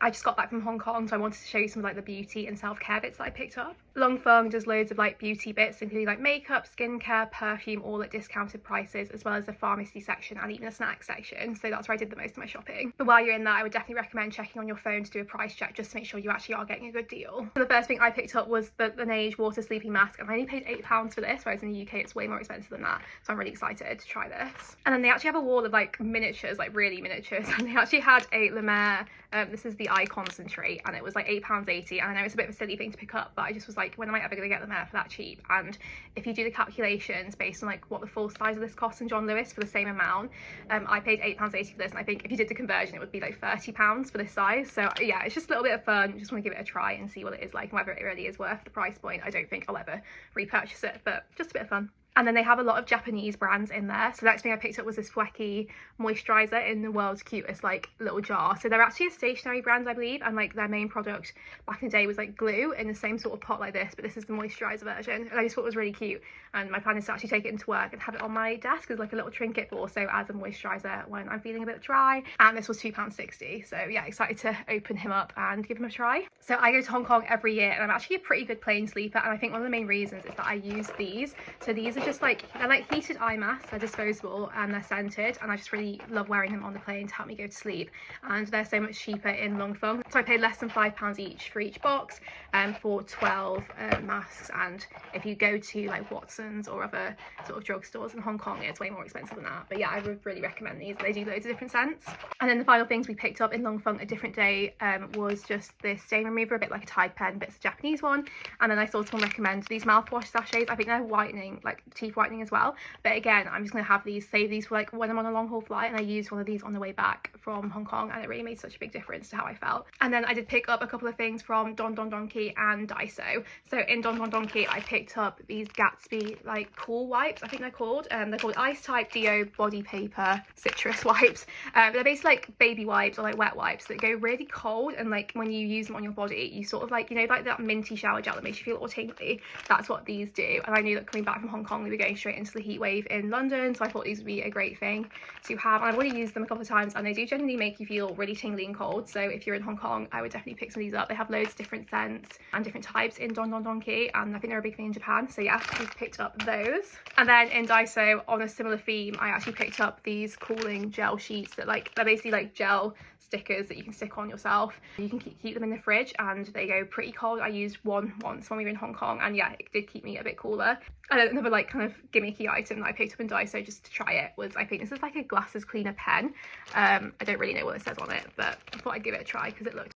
I just got back from Hong Kong, so I wanted to show you some of like the beauty and self-care bits that I picked up. Long Feng does loads of like beauty bits, including like makeup, skincare, perfume, all at discounted prices, as well as the pharmacy section and even a snack section. So that's where I did the most of my shopping. But while you're in there, I would definitely recommend checking on your phone to do a price check, just to make sure you actually are getting a good deal. So the first thing I picked up was the Laneige water sleeping mask, and I only paid £8 for this, whereas in the UK it's way more expensive than that. So I'm really excited to try this. And then they actually have a wall of like miniatures, like really miniatures, and they actually had a La Mer, this is the eye concentrate, and it was like £8.80. And I know it's a bit of a silly thing to pick up, but I just was like, when am I ever going to get La Mer for that cheap? And if you do the calculations based on like what the full size of this costs in John Lewis for the same amount, I paid £8.80 for this, and I think if you did the conversion it would be like £30 for this size. So yeah, it's just a little bit of fun. Just want to give it a try and see what it is like, and whether it really is worth the price point. I don't think I'll ever repurchase it, but just a bit of fun. And then they have a lot of Japanese brands in there. So the next thing I picked up was this Fweki moisturizer in the world's cutest like little jar. So they're actually a stationery brand, I believe, and like their main product back in the day was like glue in the same sort of pot like this, but this is the moisturizer version, and I just thought it was really cute. And my plan is to actually take it into work and have it on my desk as like a little trinket, but also as a moisturizer when I'm feeling a bit dry. And this was £2.60. So yeah, excited to open him up and give him a try. So I go to Hong Kong every year, and I'm actually a pretty good plane sleeper, and I think one of the main reasons is that I use these. So these are just like, they're like heated eye masks, they're disposable and they're scented, and I just really love wearing them on the plane to help me go to sleep. And they're so much cheaper in Long Feng, so I paid less than £5 each for each box, for 12 masks. And if you go to like Watson's or other sort of drugstores in Hong Kong, it's way more expensive than that. But yeah, I would really recommend these. They do loads of different scents. And then the final things we picked up in Long Feng a different day was just this stain remover, a bit like a Tide pen, but it's a Japanese one. And then I saw someone recommend these mouthwash sachets. I think they're whitening, like teeth whitening as well, but again, I'm just gonna have these, save these for like when I'm on a long haul flight. And I used one of these on the way back from Hong Kong, and it really made such a big difference to how I felt. And then I did pick up a couple of things from Don Don Donki and Daiso. So in Don Don Donki I picked up these Gatsby like cool wipes, I think they're called Ice Type Deo Body Paper Citrus wipes. They're basically like baby wipes or like wet wipes that go really cold, and like when you use them on your body you sort of like, you know, like that minty shower gel that makes you feel all tingly. That's what these do. And I knew that coming back from Hong Kong we were going straight into the heat wave in London, so I thought these would be a great thing to have. And I've already used them a couple of times, and they do generally make you feel really tingly and cold. So if you're in Hong Kong, I would definitely pick some of these up. They have loads of different scents and different types in Don Don Donki, and I think they're a big thing in Japan. So yeah, we've picked up those. And then in Daiso, on a similar theme, I actually picked up these cooling gel sheets that like, they're basically like gel stickers that you can stick on yourself. You can keep them in the fridge, and they go pretty cold. I used one once when we were in Hong Kong, and yeah, it did keep me a bit cooler. And another like kind of gimmicky item that I picked up in Daiso just to try it was, I think this is like a glasses cleaner pen. I don't really know what it says on it, but I thought I'd give it a try because it looked